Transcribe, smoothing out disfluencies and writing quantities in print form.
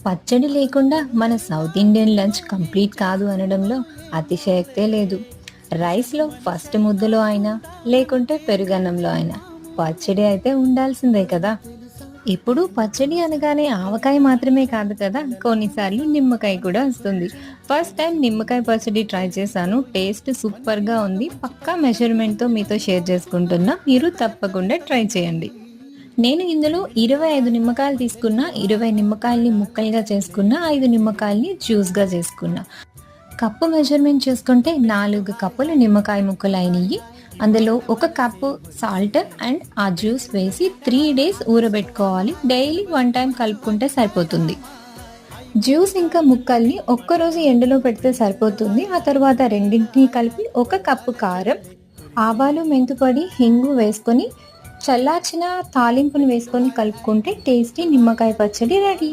పచ్చడి లేకుండా మన సౌత్ ఇండియన్ లంచ్ కంప్లీట్ కాదు అనడంలో అతిశయోక్తే లేదు. రైస్‌లో ఫస్ట్ ముద్దలో అయినా, లేకుంటే పెరుగన్నంలో అయినా పచ్చడి అయితే ఉండాల్సిందే కదా! ఇప్పుడు పచ్చడి అనగానే ఆవకాయ మాత్రమే కాదు కదా! కొన్నిసార్లు నిమ్మకాయ కూడా వస్తుంది. ఫస్ట్ టైమ్ నిమ్మకాయ పచ్చడి ట్రై చేశాను. టేస్ట్ సూపర్‌గా ఉంది. పక్కా మెజర్‌మెంట్‌తో మీతో షేర్ చేసుకుంటున్నా. మీరు తప్పకుండా ట్రై చేయండి. నేను ఇందులో 25 నిమ్మకాయలు తీసుకున్నా. 20 నిమ్మకాయల్ని ముక్కలుగా చేసుకున్నా. 5 నిమ్మకాయల్ని జ్యూస్‌గా చేసుకున్నా. కప్పు మెజర్‌మెంట్ చేసుకుంటే 4 కప్పులు నిమ్మకాయ ముక్కలయినియి. అందులో ఒక కప్పు సాల్ట్ అండ్ ఆ జ్యూస్ వేసి 3 డేస్ ఊరబెట్టుకోవాలి. డైలీ 1 టైమ్ కలుపుకుంటే సరిపోతుంది. జ్యూస్ ఇంకా ముక్కల్ని ఒక్కరోజు ఎండలో పెడితే సరిపోతుంది. ఆ తర్వాత రెండింటిని కలిపి ఒక కప్పు కారం, ఆవాలు, మెంతిపొడి, హింగు వేసుకొని చల్లార్చిన తాలింపుని వేసుకొని కలుపుకుంటే టేస్టీ నిమ్మకాయ పచ్చడి రెడీ.